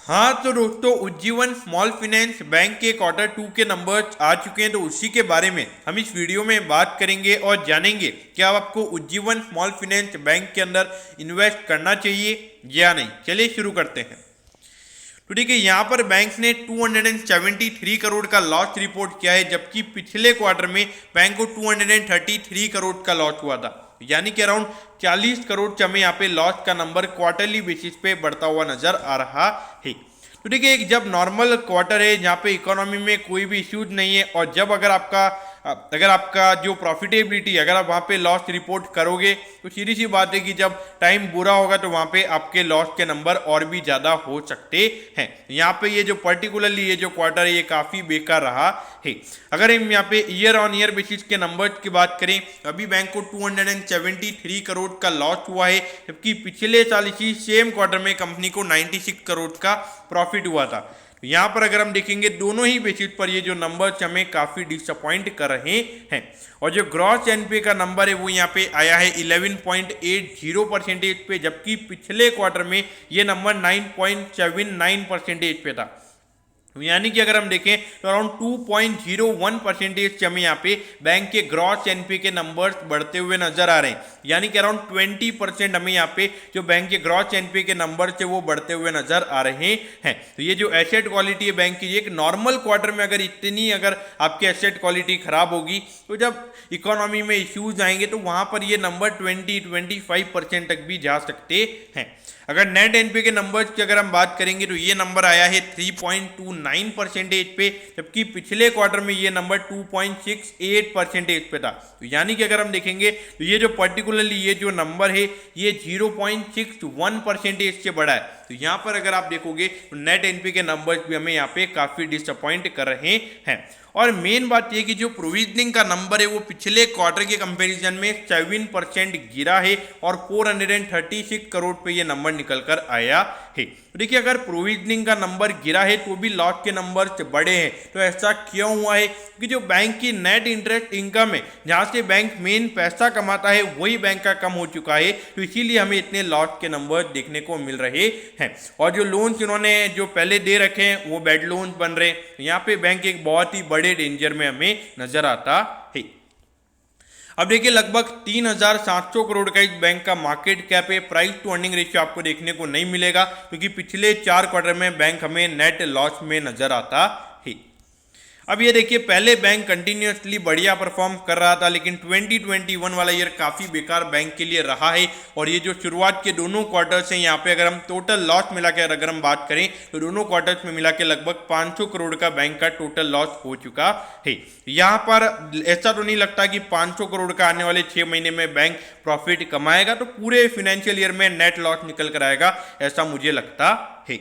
हाँ तो दोस्तों, उज्जीवन स्मॉल फाइनेंस बैंक के क्वार्टर 2 के नंबर्स आ चुके हैं, तो उसी के बारे में हम इस वीडियो में बात करेंगे और जानेंगे कि अब आपको उज्जीवन स्मॉल फाइनेंस बैंक के अंदर इन्वेस्ट करना चाहिए या नहीं। चलिए शुरू करते हैं। तो ठीक है, यहाँ पर बैंक ने 273 करोड़ का लॉस रिपोर्ट किया है, जबकि पिछले क्वार्टर में बैंक को 233 करोड़ का लॉस हुआ था, यानी कि अराउंड 40 करोड़ से हमें यहाँ पे लॉस का नंबर क्वार्टरली बेसिस पे बढ़ता हुआ नजर आ रहा है। तो ठीक है, एक जब नॉर्मल क्वार्टर है जहाँ पे इकोनॉमी में कोई भी इश्यूज नहीं है, और जब अगर आपका जो प्रॉफिटेबिलिटी, अगर आप वहाँ पे लॉस रिपोर्ट करोगे तो सीधी सी बात है कि जब टाइम बुरा होगा तो वहाँ पे आपके लॉस के नंबर और भी ज़्यादा हो सकते हैं। यहाँ पे ये जो पर्टिकुलरली ये जो क्वार्टर है ये काफ़ी बेकार रहा है। अगर हम यहाँ पे ईयर ऑन ईयर बेसिस के नंबर्स की बात करें, अभी बैंक को 273 करोड़ का लॉस हुआ है, जबकि पिछले साल इसी सेम क्वार्टर में कंपनी को 96 करोड़ का प्रॉफिट हुआ था। यहाँ पर अगर हम देखेंगे दोनों ही बेसिस पर ये जो नंबर्स हमें काफ़ी डिसअपॉइंट कर रहे हैं। और जो ग्रॉस एनपीए का नंबर है वो यहाँ पे आया है 11.80% पे, जबकि पिछले क्वार्टर में ये नंबर 9.79% पे था। यानी कि अगर हम देखें तो अराउंड 2.01% से हमें यहाँ पे बैंक के ग्रॉस एनपीए के नंबर्स बढ़ते हुए नजर आ रहे हैं, यानी कि अराउंड 20% हमें यहाँ पे जो बैंक के ग्रॉस एनपीए के नंबर से वो बढ़ते हुए नजर आ रहे हैं। तो ये जो एसेट क्वालिटी है बैंक की, एक नॉर्मल क्वार्टर में अगर आपकी एसेट क्वालिटी खराब होगी तो जब इकोनॉमी में इश्यूज आएंगे तो वहां पर ये नंबर 20-25% तक भी जा सकते हैं। अगर नेट एनपीए के नंबर्स की अगर हम बात करेंगे तो ये नंबर आया है 3.29% पे, जबकि पिछले क्वार्टर में ये नंबर 2.68% पे था। तो यानी कि अगर हम देखेंगे तो ये जो पर्टिकुलरली ये जो नंबर है ये 0.61% से बढ़ा है। तो यहाँ पर अगर आप देखोगे तो नेट एनपीए के नंबर्स भी हमें यहाँ पे काफ़ी डिसअपॉइंट कर रहे हैं। और मेन बात यह कि जो प्रोविजनिंग का नंबर है वो पिछले क्वार्टर के कंपैरिजन में 7% गिरा है और 436 करोड़ पे ये नंबर निकल कर आया है। तो देखिए, अगर प्रोविजनिंग का नंबर गिरा है तो भी लॉस के नंबर बढ़े हैं। तो ऐसा क्यों हुआ है? कि जो बैंक की नेट इंटरेस्ट इनकम है, जहाँ से बैंक मेन पैसा कमाता है, वही बैंक का कम हो चुका है, तो इसीलिए हमें इतने लॉस के नंबर देखने को मिल रहे हैं। और जो लोन्स इन्होंने जो पहले दे रखे हैं वो बैड लोन्स बन रहे हैं। यहाँ पे बैंक एक बहुत ही बड़े डेंजर में हमें नजर आता है। अब देखिए, लगभग 3,700 करोड़ का इस बैंक का मार्केट कैप है। प्राइस टू अर्निंग रेशियो आपको देखने को नहीं मिलेगा, क्योंकि पिछले 4 क्वार्टर में बैंक हमें नेट लॉस में नजर आता है। अब ये देखिए, पहले बैंक कंटिन्यूसली बढ़िया परफॉर्म कर रहा था, लेकिन 2021 वाला ईयर काफ़ी बेकार बैंक के लिए रहा है। और ये जो शुरुआत के दोनों क्वार्टर्स हैं, यहाँ पे अगर हम टोटल लॉस मिला के अगर हम बात करें तो दोनों क्वार्टर्स में मिला के लगभग 500 करोड़ का बैंक का टोटल लॉस हो चुका है। यहाँ पर ऐसा तो नहीं लगता कि 500 करोड़ का आने वाले 6 महीने में बैंक प्रॉफिट कमाएगा, तो पूरे फाइनेंशियल ईयर में नेट लॉस निकल कर आएगा, ऐसा मुझे लगता है।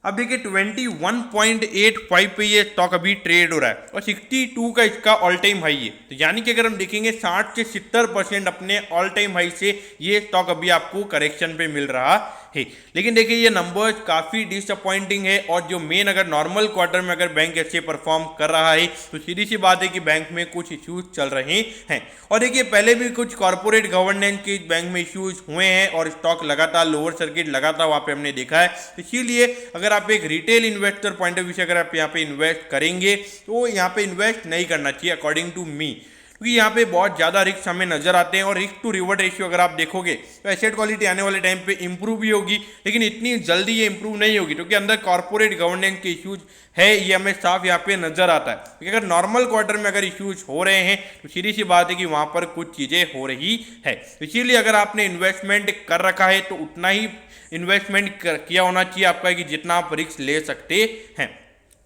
अब देखिए, 21.85 पे ये स्टॉक अभी ट्रेड हो रहा है और 62 का इसका ऑल टाइम हाई है। तो यानी कि अगर हम देखेंगे 60 से 70% अपने ऑल टाइम हाई से ये स्टॉक अभी आपको करेक्शन पे मिल रहा है। लेकिन देखिए, ये नंबर्स काफ़ी डिसअपॉइंटिंग है। और जो मेन अगर नॉर्मल क्वार्टर में अगर बैंक ऐसे परफॉर्म कर रहा है तो सीधी सी बात है कि बैंक में कुछ इश्यूज चल रहे हैं। और देखिए, पहले भी कुछ कॉर्पोरेट गवर्नेंस के बैंक में इश्यूज हुए हैं और स्टॉक लगातार लोअर सर्किट लगातार वहाँ पे हमने देखा है। इसीलिए अगर आप एक retail investor point of view से अगर आप यहाँ पे इन्वेस्ट करेंगे तो यहाँ पे इन्वेस्ट नहीं करना चाहिए अकॉर्डिंग टू मी, क्योंकि यहाँ पे बहुत ज़्यादा रिस्क हमें नजर आते हैं। और रिस्क टू रिवॉर्ड रेशियो अगर आप देखोगे तो एसेट क्वालिटी आने वाले टाइम पे इंप्रूव भी होगी, लेकिन इतनी जल्दी ये इंप्रूव नहीं होगी, क्योंकि अंदर कॉर्पोरेट गवर्नेंस के इश्यूज है, ये हमें साफ यहाँ पे नजर आता है। क्योंकि अगर नॉर्मल क्वार्टर में अगर इश्यूज हो रहे हैं तो सीधी सी बात है कि वहाँ पर कुछ चीज़ें हो रही है। इसीलिए अगर आपने इन्वेस्टमेंट कर रखा है तो उतना ही इन्वेस्टमेंट किया होना चाहिए आपका, कि जितना आप रिस्क ले सकते हैं।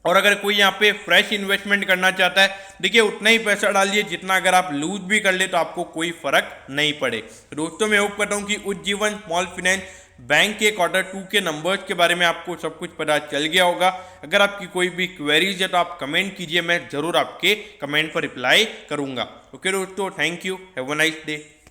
और अगर कोई यहाँ पे फ्रेश इन्वेस्टमेंट करना चाहता है, देखिए उतना ही पैसा डालिए जितना अगर आप लूज भी कर ले तो आपको कोई फर्क नहीं पड़े। तो दोस्तों, मैं होप करता हूँ कि उज्जीवन स्मॉल फाइनेंस बैंक के क्वार्टर 2 के नंबर्स के बारे में आपको सब कुछ पता चल गया होगा। अगर आपकी कोई भी क्वेरीज है तो आप कमेंट कीजिए, मैं जरूर आपके कमेंट पर रिप्लाई करूंगा। ओके दोस्तों, thank you, have a nice day.